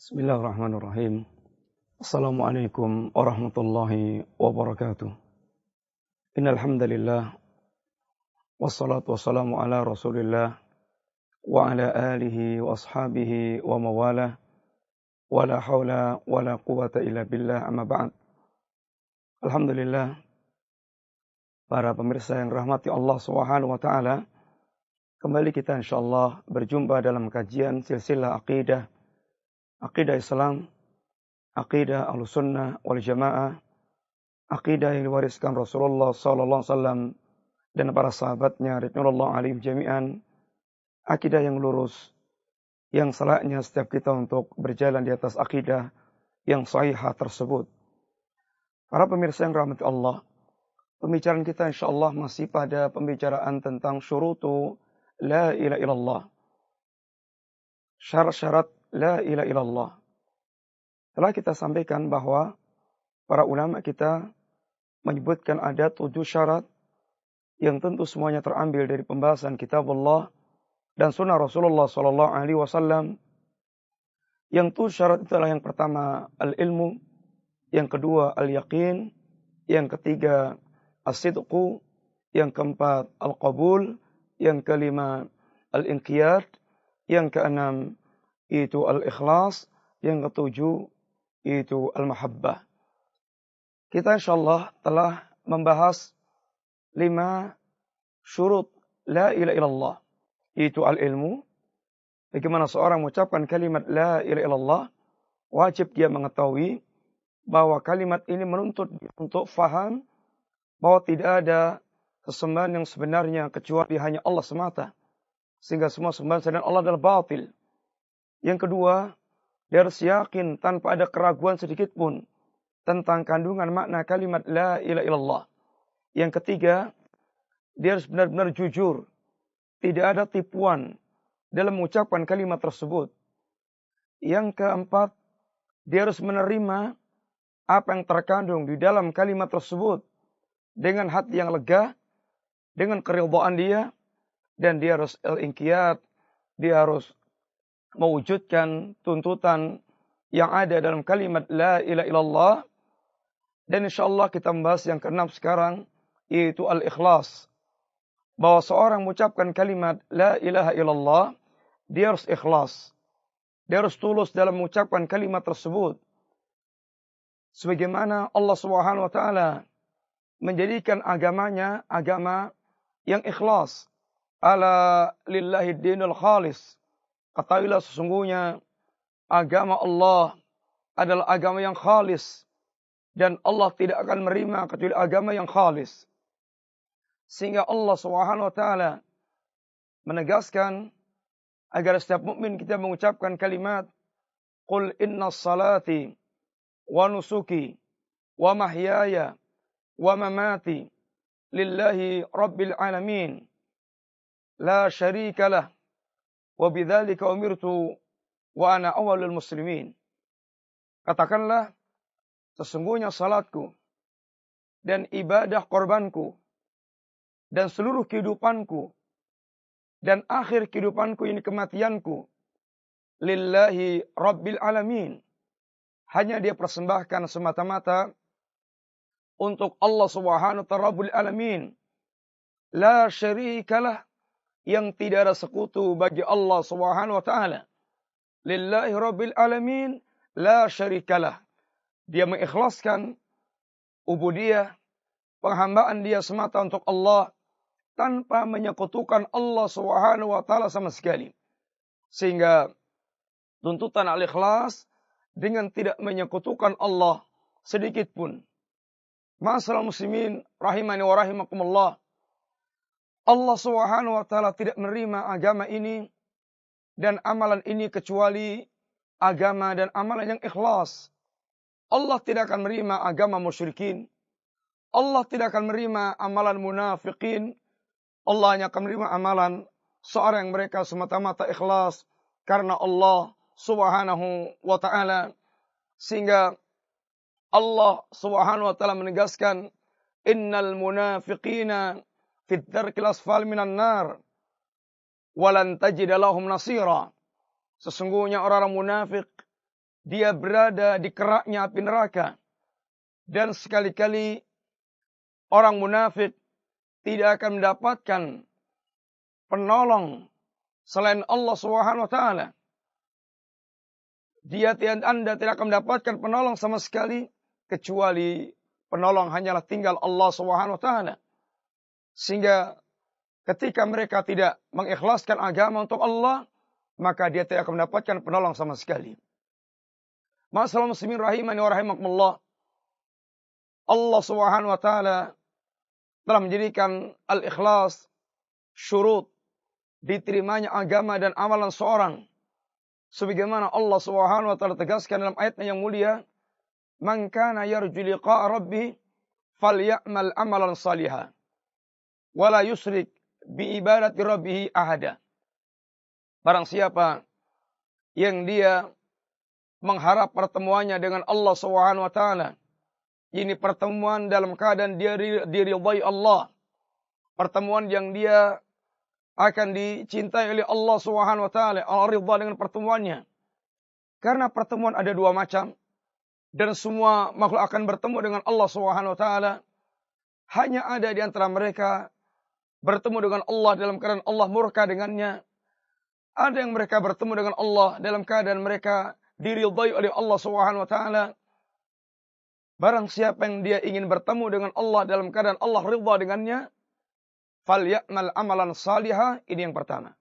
Bismillahirrahmanirrahim. Assalamualaikum warahmatullahi wabarakatuh. Innal hamdalillah wassalatu wassalamu ala Rasulillah wa ala alihi wa ashabihi wa mawalah wa la haula wa la quwata illa billah amma ba'd. Alhamdulillah, para pemirsa yang rahmati Allah Subhanahu wa taala, kembali kita insyaallah berjumpa dalam kajian silsilah akidah Islam, akidah Ahlussunnah wal Jamaah, akidah yang diwariskan Rasulullah sallallahu alaihi wasallam dan para sahabatnya radhiyallahu alaihim jami'an, akidah yang lurus, yang selayaknya setiap kita untuk berjalan di atas akidah yang sahihah tersebut. Para pemirsa yang rahmati Allah, pembicaraan kita insyaallah masih pada pembicaraan tentang syurutu la ilaha illallah. Syarat-syarat la ilaha illallah. Telah kita sampaikan bahwa para ulama kita menyebutkan ada 7 syarat yang tentu semuanya terambil dari pembahasan kitab Allah dan sunnah Rasulullah sallallahu alaihi wasallam. Yang 7 syarat itulah yang pertama al-ilmu, yang kedua al-yaqin, yang ketiga as-sidqu, yang keempat al-qabul, yang kelima al-inqiyad, yang keenam itu al-ikhlas, yang ketujuh itu al-mahabbah. Kita insyaallah telah membahas 5 syurut la ilaha illallah. Itu al-ilmu. Bagaimana seorang mengucapkan kalimat la ilaha illallah, wajib dia mengetahui bahwa kalimat ini menuntut untuk faham bahwa tidak ada sesembahan yang sebenarnya kecuali hanya Allah semata. Sehingga semua sembahan selain Allah adalah batil. Yang kedua, dia harus yakin tanpa ada keraguan sedikit pun tentang kandungan makna kalimat la ilaha illallah. Yang ketiga, dia harus benar-benar jujur. Tidak ada tipuan dalam mengucapkan kalimat tersebut. Yang keempat, dia harus menerima apa yang terkandung di dalam kalimat tersebut dengan hati yang lega, dengan keridhaan dia, dan dia harus al-inqiyad, dia harus mewujudkan tuntutan yang ada dalam kalimat la ilaha illallah. Dan insyaallah kita membahas yang keenam sekarang, yaitu al-ikhlas. Bahwa seorang mengucapkan kalimat la ilaha illallah, dia harus ikhlas. Dia harus tulus dalam mengucapkan kalimat tersebut. Sebagaimana Allah Subhanahu wa taala menjadikan agamanya agama yang ikhlas. Ala lillahi dinul khalis. Ketahuilah sesungguhnya agama Allah adalah agama yang khalis. Dan Allah tidak akan menerima kecuali agama yang khalis. Sehingga Allah Subhanahu wa taala menegaskan agar setiap mukmin kita mengucapkan kalimat Qul inna salati wa nusuki wa mahyaya wa mamati lillahi rabbil alamin. La syarika lah. Wa bidzalika umirtu wa ana awwalul muslimin. Katakanlah, sesungguhnya salatku dan ibadah korbanku dan seluruh kehidupanku dan akhir kehidupanku ini kematianku lillahi rabbil alamin. Hanya dia persembahkan semata-mata untuk Allah Subhanahu wa ta'ala Rabbul alamin. La syarikalah, yang tidak ada sekutu bagi Allah Subhanahu wa taala. Lillahi rabbil alamin, la syarikalah. Dia mengikhlaskan ubudiyah, penghambaan dia semata untuk Allah tanpa menyekutukan Allah Subhanahu wa taala sama sekali. Sehingga tuntutan al-ikhlas dengan tidak menyekutukan Allah sedikit pun. Ma'asyiral muslimin rahimani wa rahimakumullah. Allah Subhanahu wa taala tidak menerima agama ini dan amalan ini kecuali agama dan amalan yang ikhlas. Allah tidak akan menerima agama musyrikin. Allah tidak akan menerima amalan munafikin. Allah hanya akan menerima amalan seorang yang mereka semata-mata ikhlas karena Allah Subhanahu wa taala. Sehingga Allah Subhanahu wa taala menegaskan, innal munafiqina fit darkil asfal minan nar walan tajid lahum nasira. Sesungguhnya orang-orang munafik dia berada di keraknya api neraka. Dan sekali-kali orang munafik tidak akan mendapatkan penolong selain Allah Subhanahu wa taala. Anda tidak akan mendapatkan penolong sama sekali kecuali penolong hanyalah tinggal Allah Subhanahu wa taala. Sehingga ketika mereka tidak mengikhlaskan agama untuk Allah, maka dia tidak akan mendapatkan penolong sama sekali. Masalah muslimin rahimani wa rahimakumullah. Allah Subhanahu wa taala telah menjadikan al-ikhlas syurut diterimanya agama dan amalan seorang. Sebagaimana Allah Subhanahu wa taala tegaskan dalam ayatnya yang mulia, "Man kana yarju liqa'a rabbih falyamal amalan shalihan wa la yusyrik bi ibadati rabbih ahada." Barang siapa yang dia mengharap pertemuannya dengan Allah Subhanahu wa taala, ini pertemuan dalam keadaan dia diridhai Allah. Pertemuan yang dia akan dicintai oleh Allah Subhanahu wa taala. Allah ridha dengan pertemuannya. Karena pertemuan ada dua macam. Dan semua makhluk akan bertemu dengan Allah Subhanahu wa taala. Hanya ada di antara mereka bertemu dengan Allah dalam keadaan Allah murka dengannya. Ada yang mereka bertemu dengan Allah dalam keadaan mereka diridhai oleh Allah Subhanahu wa taala. Barang siapa yang dia ingin bertemu dengan Allah dalam keadaan Allah ridha dengannya, falyamal amalan salihah, ini yang pertama.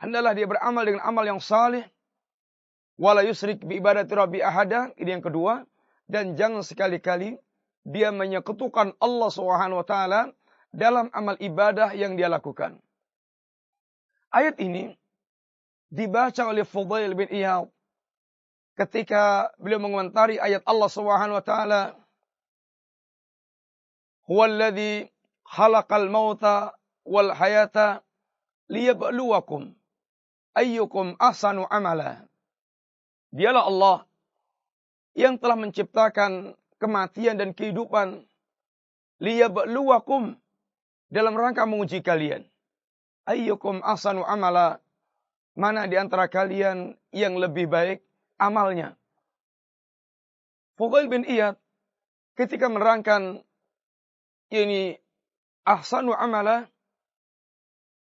Hendaklah dia beramal dengan amal yang salih, wala yusyrik bi ibadati rabbi ahada, ini yang kedua, dan jangan sekali-kali dia menyekutukan Allah Subhanahu wa taala dalam amal ibadah yang dia lakukan. Ayat ini dibaca oleh Fudail bin Iyad ketika beliau mengomentari ayat Allah Subhanahu wa taala, "Huwallazi khalaqal mauta wal hayata liyabluwakum ayyukum ahsanu amala." Dialah Allah yang telah menciptakan kematian dan kehidupan, liyabluwakum, dalam rangka menguji kalian. Ayyukum ahsanu amala, mana di antara kalian yang lebih baik amalnya. Fudail bin Iyad ketika menerangkan ini ahsanu amala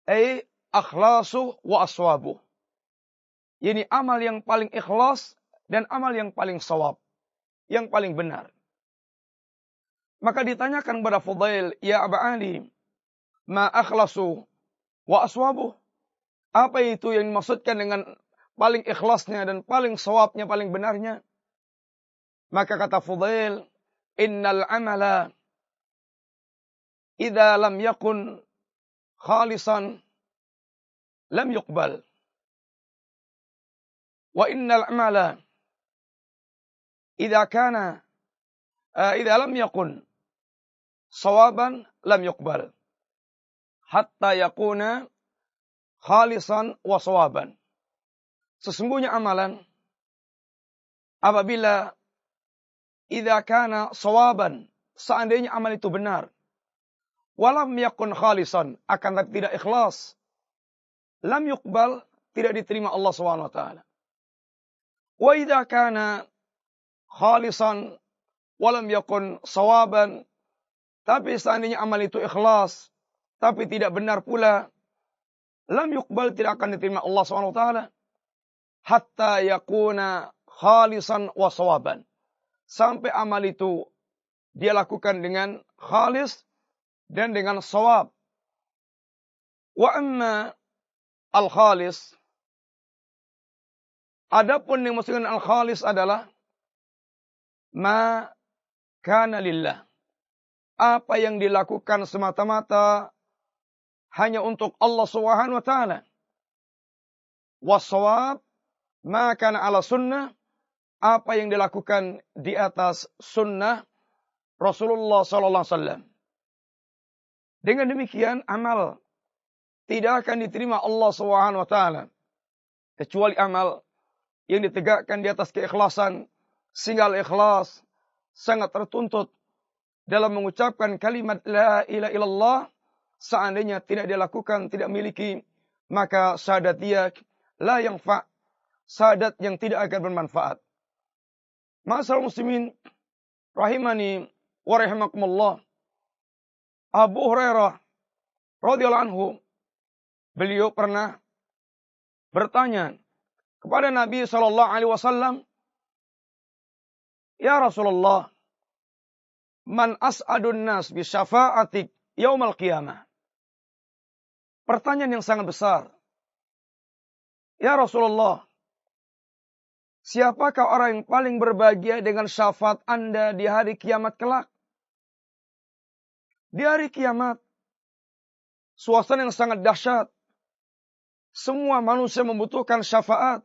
ay akhlasu wa aswabu. Ini amal yang paling ikhlas dan amal yang paling sawab, yang paling benar. Maka ditanyakan kepada Fudail, "Ya Aba Ali, ma akhlasu wa aswabu?" Apa itu yang dimaksudkan dengan paling ikhlasnya dan paling sawabnya, paling benarnya? Maka kata Fudail, "Innal amala idza lam yakun khalisan lam yuqbal. Wa innal amala idza lam yakun sawaban lam yuqbal. Hatta yakuna khalisan wa sawaban." Sesungguhnya amalan apabila idza kana sawaban, seandainya amal itu benar, walam yakun khalisan, akan tapi tidak ikhlas, lam yuqbal, tidak diterima Allah Subhanahu wa taala. Wa idza kana khalisan walam yakun sawaban, tapi seandainya amal itu ikhlas tapi tidak benar pula, lam yuqbal, tidak akan diterima Allah Subhanahu wa taala. Hatta yakuna khalisan wa sawaban, sampai amal itu dia lakukan dengan khalis dan dengan sawab. Wa amma al-khalis, adapun yang maksudkan al-khalis adalah ma kana lillah, apa yang dilakukan semata-mata hanya untuk Allah Subhanahu wa taala. Was-shawab ma kana ala sunnah, apa yang dilakukan di atas sunnah Rasulullah sallallahu alaihi wasallam. Dengan demikian amal tidak akan diterima Allah Subhanahu wa taala kecuali amal yang ditegakkan di atas keikhlasan, sehingga ikhlas sangat tertuntut dalam mengucapkan kalimat la ilaha illallah. Seandainya tidak dilakukan, tidak miliki, maka syahadat dia la yanfa', syahadat yang tidak akan bermanfaat. Ma'asyiral muslimin rahimani wa rahimakumullah. Abu Hurairah radhiyallahu anhu, beliau pernah bertanya kepada Nabi sallallahu alaihi wasallam, "Ya Rasulullah, man as'adun nas bi syafa'atik yaumal qiyamah?" Pertanyaan yang sangat besar. Ya Rasulullah, siapakah orang yang paling berbahagia dengan syafaat Anda di hari kiamat kelak? Di hari kiamat, suasana yang sangat dahsyat. Semua manusia membutuhkan syafaat.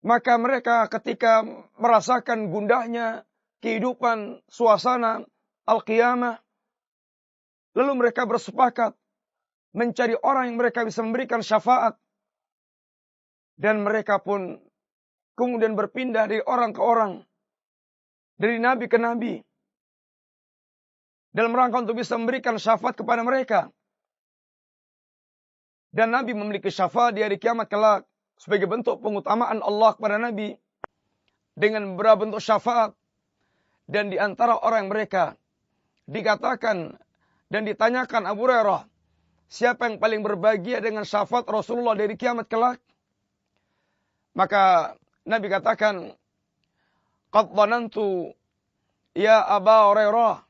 Maka mereka ketika merasakan gundahnya kehidupan suasana al-qiyamah, lalu mereka bersepakat mencari orang yang mereka bisa memberikan syafaat. Dan mereka pun kemudian berpindah dari orang ke orang, dari nabi ke nabi, dalam rangka untuk bisa memberikan syafaat kepada mereka. Dan Nabi memiliki syafaat di hari kiamat kelak sebagai bentuk pengutamaan Allah kepada Nabi dengan beberapa bentuk syafaat. Dan di antara orang mereka dikatakan dan ditanyakan Abu Hurairah, siapa yang paling berbahagia dengan syafaat Rasulullah dari kiamat kelak? Maka Nabi katakan, "Qad dhanantu ya Aba Hurairah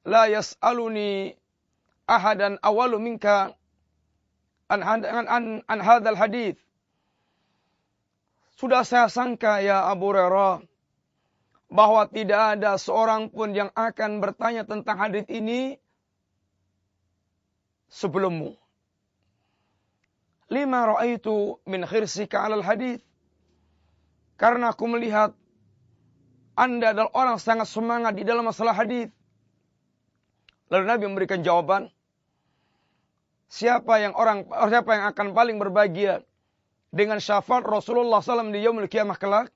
la yas'aluni ahadan awalu minka an hadzal hadits." Sudah saya sangka ya Abu Hurairah bahwa tidak ada seorang pun yang akan bertanya tentang hadits ini sebelummu. Lima ra'aitu min khirsika 'alal hadits. Karena aku melihat Anda adalah orang sangat semangat di dalam masalah hadis. Lalu Nabi memberikan jawaban, siapa yang akan paling berbahagia dengan syafaat Rasulullah SAW di yaumul qiyamah kelak?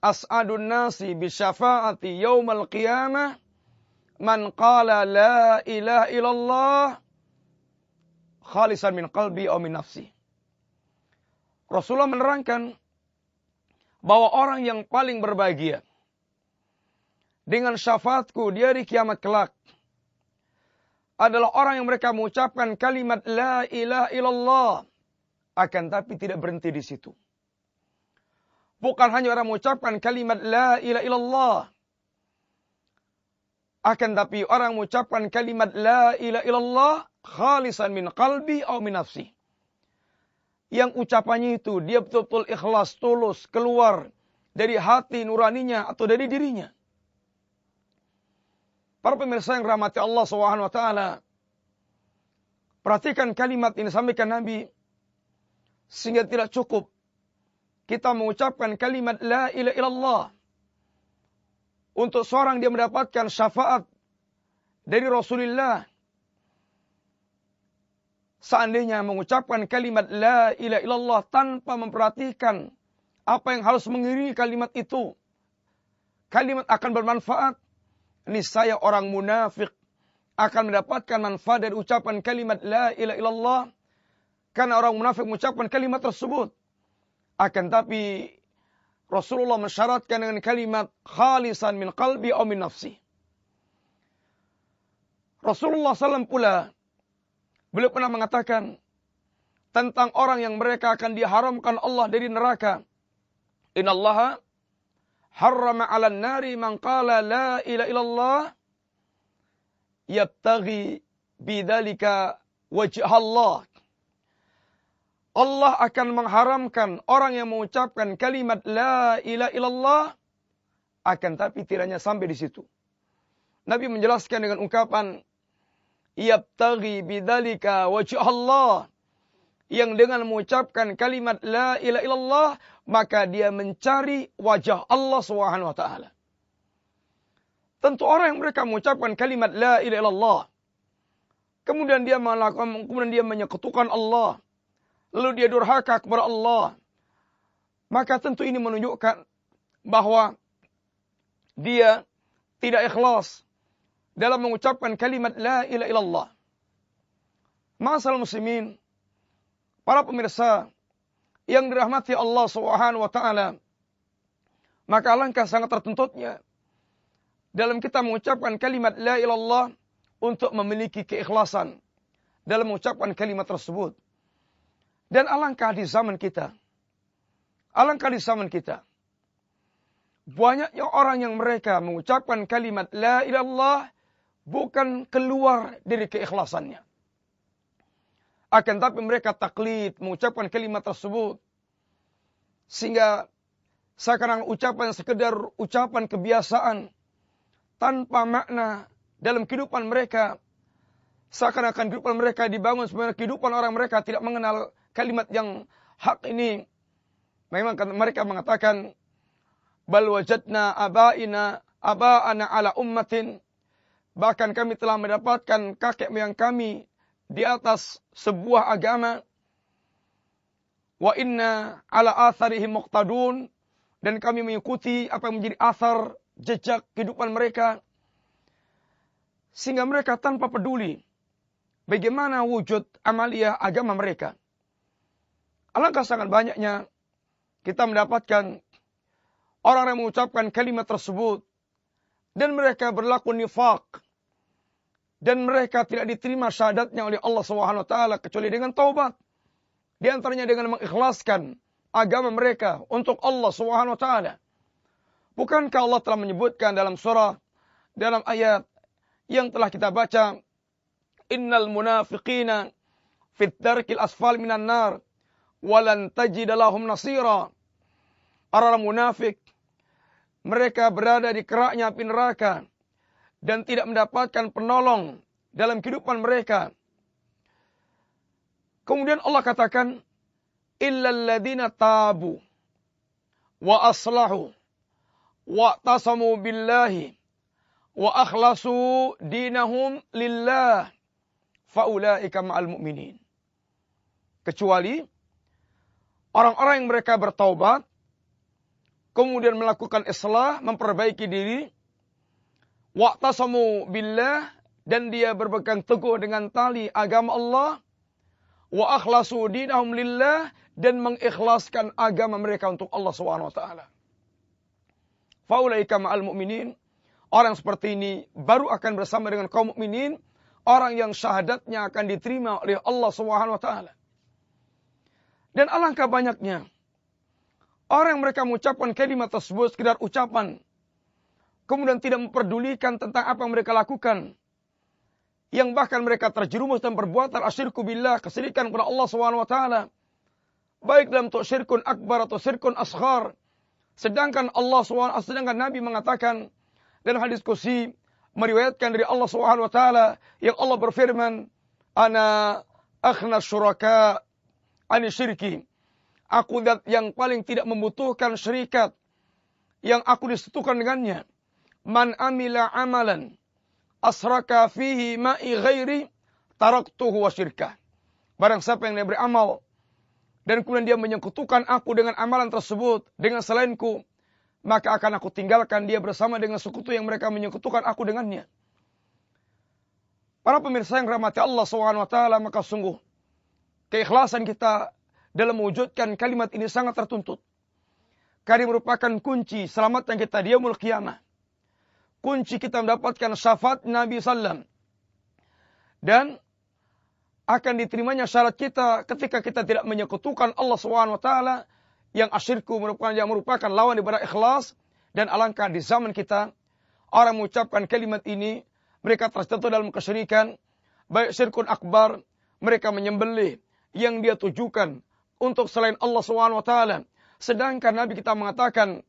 As'adun nasi bi syafaati yaumul qiyamah man qala la ilaha illallah khalisan min qalbi aw min nafsi. Rasulullah menerangkan bahwa orang yang paling berbahagia dengan syafaatku di hari kiamat kelak adalah orang yang mereka mengucapkan kalimat la ilaha illallah, akan tapi tidak berhenti di situ. Bukan hanya orang mengucapkan kalimat la ilaha illallah, akan tapi orang mengucapkan kalimat la ilaha illallah khalisan min qalbi aw min nafsi. Yang ucapannya itu dia betul-betul ikhlas, tulus, keluar dari hati nuraninya atau dari dirinya. Para pemirsa yang rahmati Allah SWT, perhatikan kalimat ini sampaikan Nabi, sehingga tidak cukup kita mengucapkan kalimat la ilaha illallah untuk seorang dia mendapatkan syafaat dari Rasulullah. Seandainya mengucapkan kalimat la ilaha illallah tanpa memperhatikan apa yang harus mengiringi kalimat itu, kalimat akan bermanfaat. Niscaya orang munafik akan mendapatkan manfaat dari ucapan kalimat la ilaha illallah, karena orang munafik mengucapkan kalimat tersebut. Akan tapi Rasulullah mensyaratkan dengan kalimat khalisan min qalbi aw min nafsi. Rasulullah SAW pula beliau pernah mengatakan tentang orang yang mereka akan diharamkan Allah dari neraka. Innallaha harrama 'alan nari man qala la ilaha illallah yabtaghi bidzalika wajh Allah. Allah akan mengharamkan orang yang mengucapkan kalimat la ilaha illallah, akan tapi tidak hanya sampai di situ. Nabi menjelaskan dengan ungkapan yabtaghi bidzalika wajh Allah, yang dengan mengucapkan kalimat la ilaha illallah maka dia mencari wajah Allah Subhanahu wa taala. Tentu orang yang mereka mengucapkan kalimat la ilaha illallah kemudian dia menyekutukan Allah, lalu dia durhaka kepada Allah, maka tentu ini menunjukkan bahwa dia tidak ikhlas dalam mengucapkan kalimat la ilaha illallah. Ma'asyiral muslimin, para pemirsa yang dirahmati Allah Subhanahu wa taala, Maka alangkah sangat tertuntutnya dalam kita mengucapkan kalimat la ilallah untuk memiliki keikhlasan dalam mengucapkan kalimat tersebut. Dan alangkah di zaman kita. Alangkah di zaman kita. Banyaknya orang yang mereka mengucapkan kalimat la ilallah bukan keluar dari keikhlasannya. Akan tapi mereka taklid mengucapkan kalimat tersebut. Sehingga sekarang ucapan sekedar ucapan kebiasaan tanpa makna dalam kehidupan mereka. Seakan-akan kehidupan mereka dibangun sebenarnya kehidupan orang mereka tidak mengenal kalimat yang hak ini. Memang mereka mengatakan bal wajadna aba'ana ala ummatin. Bahkan kami telah mendapatkan kakek moyang kami di atas sebuah agama. Wa inna ala atharihim muqtadun. Dan kami mengikuti apa yang menjadi athar jejak kehidupan mereka. Sehingga mereka tanpa peduli bagaimana wujud amalia agama mereka. Alangkah sangat banyaknya kita mendapatkan orang yang mengucapkan kalimat tersebut dan mereka berlaku nifaq dan mereka tidak diterima syahadatnya oleh Allah SWT kecuali dengan taubat. Di antaranya dengan mengikhlaskan agama mereka untuk Allah SWT. Bukankah Allah telah menyebutkan dalam surah, dalam ayat yang telah kita baca, innal munafiqina fit darkil asfal minan nar walan tajid lahum nasira. Orang munafik mereka berada di keraknya api neraka dan tidak mendapatkan penolong dalam kehidupan mereka. Kemudian Allah katakan illal ladzina tabu wa aslahu wa tasamu billahi wa akhlasu dinahum lillah faulaika ma'al mu'minin. Kecuali orang-orang yang mereka bertaubat, kemudian melakukan islah, memperbaiki diri, wa tasamu billah, dan dia berpegang teguh dengan tali agama Allah, wa akhlasu dinahum lillah, dan mengikhlaskan agama mereka untuk Allah SWT. Faulaika ma'al mu'minin. Orang seperti ini baru akan bersama dengan kaum mukminin, orang yang syahadatnya akan diterima oleh Allah SWT. Dan alangkah banyaknya orang yang mereka mengucapkan kalimat tersebut sekedar ucapan, kemudian tidak memperdulikan tentang apa yang mereka lakukan, yang bahkan mereka terjerumus dalam perbuatan asyirku billah, kesyirikan kepada Allah SWT, baik dalam bentuk syirkun akbar atau syirkun asghar. Sedangkan Nabi mengatakan dalam hadis qudsi meriwayatkan dari Allah SWT yang Allah berfirman, ana akhna syuraka ani syirki. Aku zat yang paling tidak membutuhkan syirikat yang aku disekutukan dengannya. Man amila amalan asraka fihi ma'i ghairi taraktuhu wa syirkah. Barang siapa yang beramal dan kemudian dia menyekutukan aku dengan amalan tersebut dengan selainku, maka akan aku tinggalkan dia bersama dengan sekutu yang mereka menyekutukan aku dengannya. Para pemirsa yang rahmati Allah SWT, maka sungguh keikhlasan kita dalam mewujudkan kalimat ini sangat tertuntut. Karena merupakan kunci selamatnya kita di yaumul qiyamah. Kunci kita mendapatkan syafaat Nabi SAW. Dan akan diterimanya syarat kita ketika kita tidak menyekutukan Allah SWT, yang asyirku merupakan lawan daripada ikhlas. Dan alangkah di zaman kita, orang mengucapkan kalimat ini, mereka terjatuh dalam kesyirikan, baik syirkun akbar, mereka menyembelih yang dia tujukan untuk selain Allah SWT. Sedangkan Nabi kita mengatakan,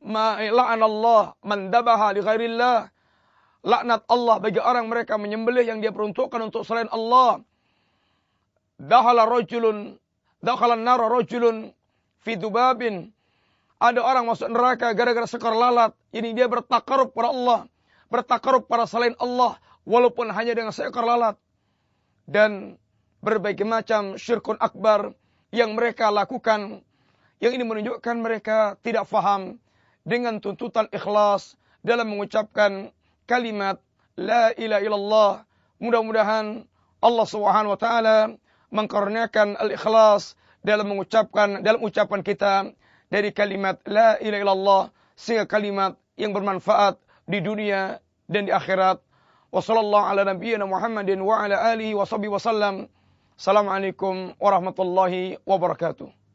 la'anallah man dabaha li ghairillah. Laknat Allah bagi orang mereka menyembelih yang dia peruntukkan untuk selain Allah. Dakhala nara rajulun fi dubabin. Ada orang masuk neraka gara-gara sekor lalat. Ini dia bertakarub pada Allah, bertakarub pada selain Allah, walaupun hanya dengan seekor lalat. Dan berbagai macam syirkun akbar yang mereka lakukan, yang ini menunjukkan mereka tidak faham dengan tuntutan ikhlas dalam mengucapkan kalimat la ilaha illallah. Mudah-mudahan Allah Subhanahu wa taala mengkaruniakan al-ikhlas dalam ucapan kita dari kalimat la ilaha illallah, sehingga kalimat yang bermanfaat di dunia dan di akhirat. Wassallallahu ala nabiyyina Muhammadin wa ala alihi wa sahbihi wasallam. Assalamualaikum warahmatullahi wabarakatuh.